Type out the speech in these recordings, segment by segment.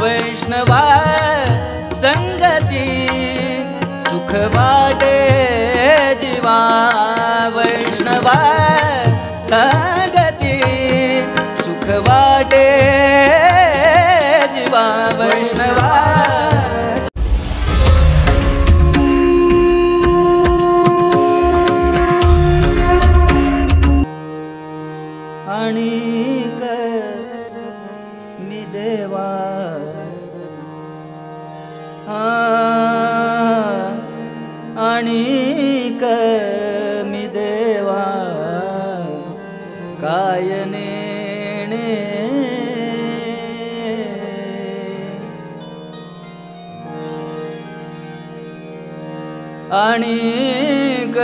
वैष्णवा संगती सुख वाटे जीवा वैष्णवा संगती सुख वाटे जीवा वैष्णवा आणिक मी देवा आणिक मी देवा काय नेणे आणिक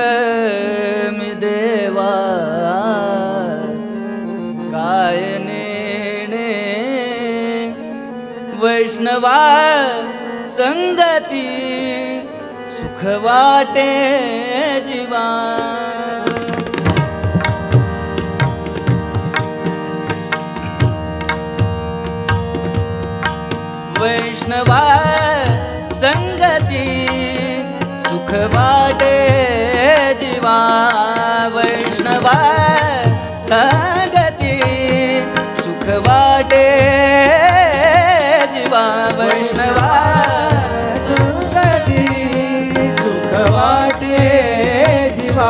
मी देवा काय नेणे वैष्णवा संगती सुख वाटे जीवा वैष्णवा संगती सुख वाटे जीवा वैष्णवा संगती सुख वाटे जीवा वैष्णवा संगती सुख वाटे जीवा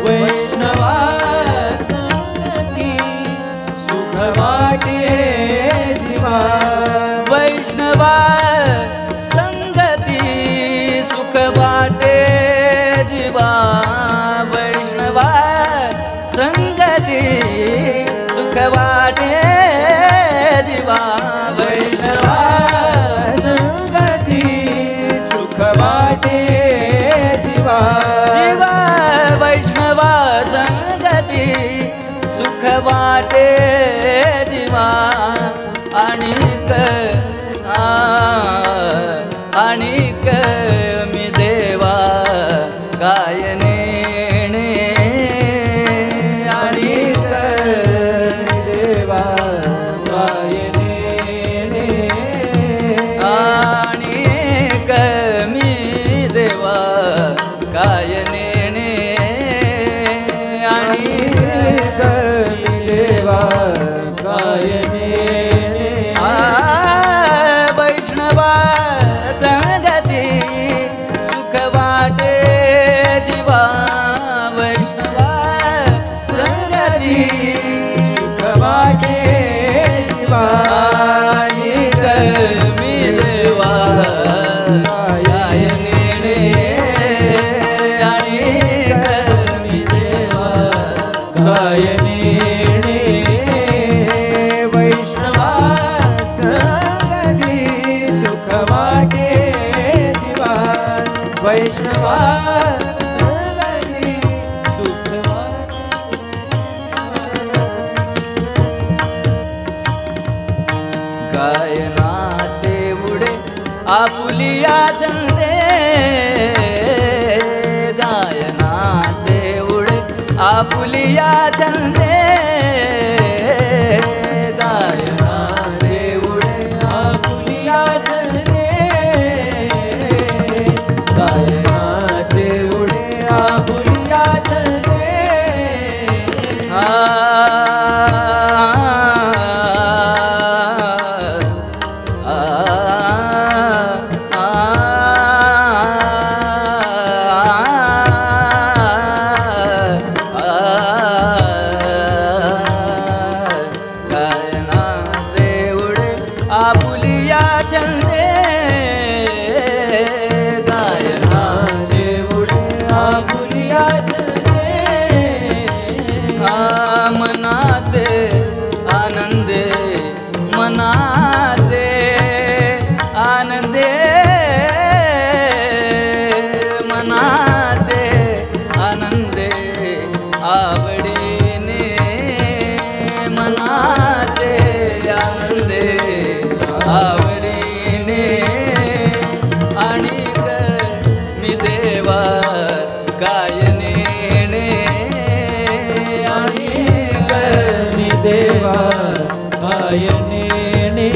वैष्णवा संगती सुख वाटे जीवा वैष्णवा संगती सुख वाटे जीवा वैष्णवा संगती सुख वाटे जीवा वैष्णवा संगती सुख वाटे जीवा जीवा वैष्णवा संगती सुख वाटे जीवा आणिक आणिक मी देवा काय नेणे आणिक देवा काय नेणे आणिक मी देवा काय नेणे आणिक मी देवा काय नेणे वैष्णवा संगती सुख वाटे जीवा वैष्णवा संगती सुख वाटे जीवा आणिक मी देवा काय नेणे आणिक मी देवा काय नेणे वैष्णवा संगती सुख वाटे जीवा वैष्णवा संगती सुख वाटे गायनाचे उडे आपुलिया छंदे गायनाचे उडे आपुलिया छंदे गायनाचे उडे आपुलिया छंदे गायनाचे उडे आपुलिया छंदे आपुलिया छंदे गायनाचे उडे आपुलिया छंदे मनाचे आनंदे मनाचे आनंदे मनाचे आनंदे आवडीने मनाचे आनंदे आवडीने आणिक मी देवा काय नेणे आणिक मी देवा काय नेणे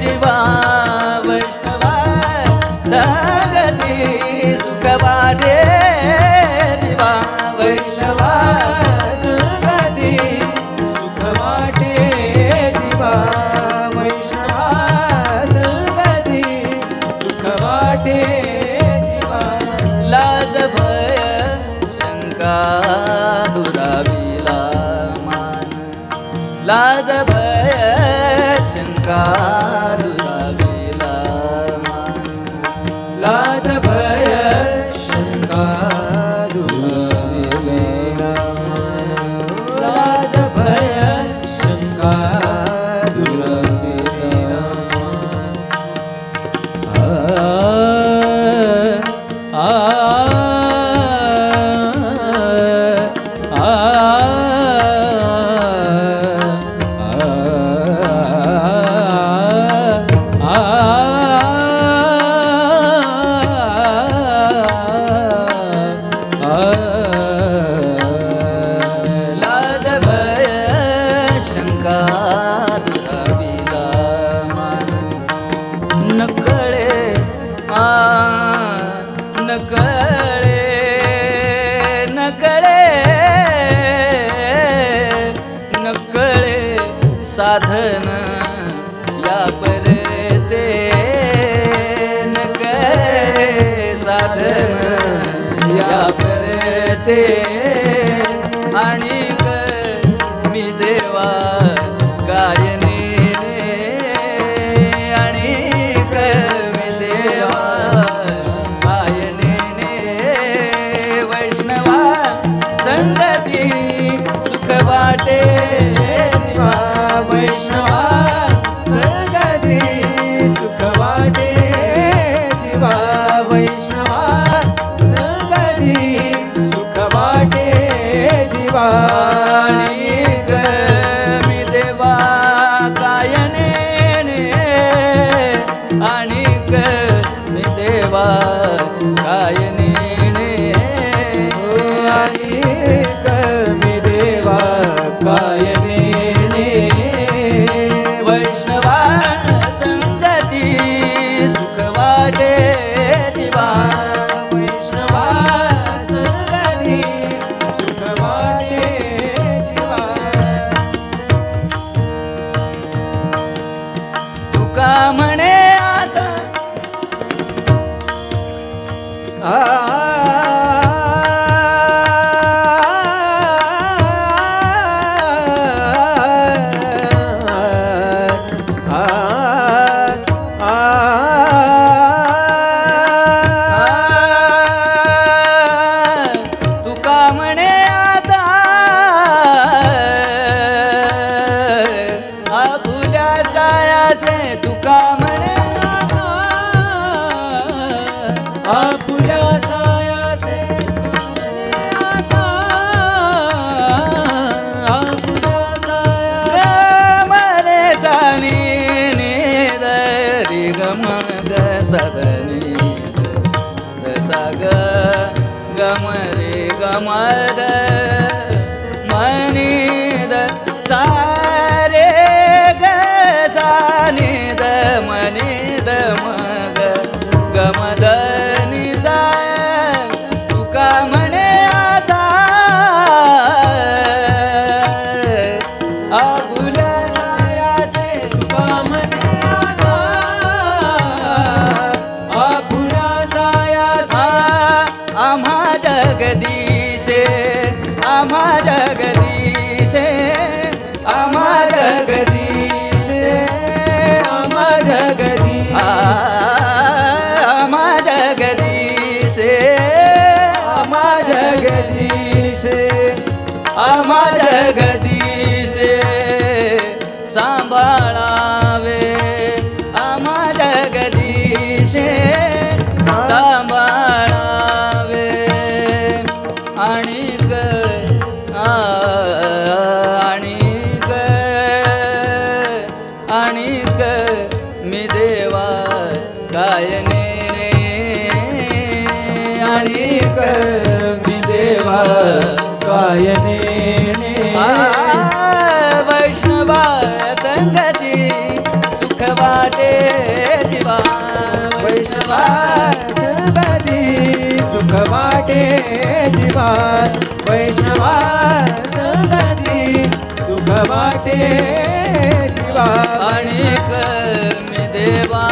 जीवा वैष्णवा संगती सुख वाटे जीवा वैष्णवा संगती सुख वाटे जीवा वैष्णवा संगती सुख वाटे जीवा लाज भय शंका दुराविला मान लाज भय शंका दुराविला मान लाज भय शंका दुराविला लाज भय शंका दुराविला लाज भय शंका दुराविला मान नकळे नकळे नकळे नकळे साधन या परते नकळे साधन या परते आणि मी देवा काय नेणे आणि मी देवा काय नेणे वैष्णवा संगती सुख वाटे जीवा वैष्णवा संगती सुख वाटे जीवा वैष्णवा संगती सुख वाटे जीवा मी देवा काय नेणे आणि मी देवा काय नेणे आणि मी देवा काय नेणे वैष्णवा संगती सुख वाटे जीवा वैष्णवा संगती सुख वाटे जीवा तुका म्हणे आता तुका म्हणे आता आपुल्या जायाचे तुका म्हणे आपुल्या सायासे आता आपुल्या साया गमरे सानी निदरी गम ग सदनी दसाग गमरे गमद मनिद सारे ग सानिद मनिद मग गमद निसा तुका म्हणे आता आपुल्या सायासे तुका म्हणे आता आपुल्या सायासे आम्हा जगदीशे आम्हा जगदीशे आम्हा जगदीशे आम्हा जगदीश आम्हा जगदीशे आम्हा जगदीशे आम्हा जगदीशे सांभाळावे आम्हा जगदीशे सांभाळावे आणिक आणिक मी देवा काय नेणे आणिक मी देवा काय नेणे वाटे जीवा वैष्णवा संगती सुख वाटे जीवा अनेक मी देवा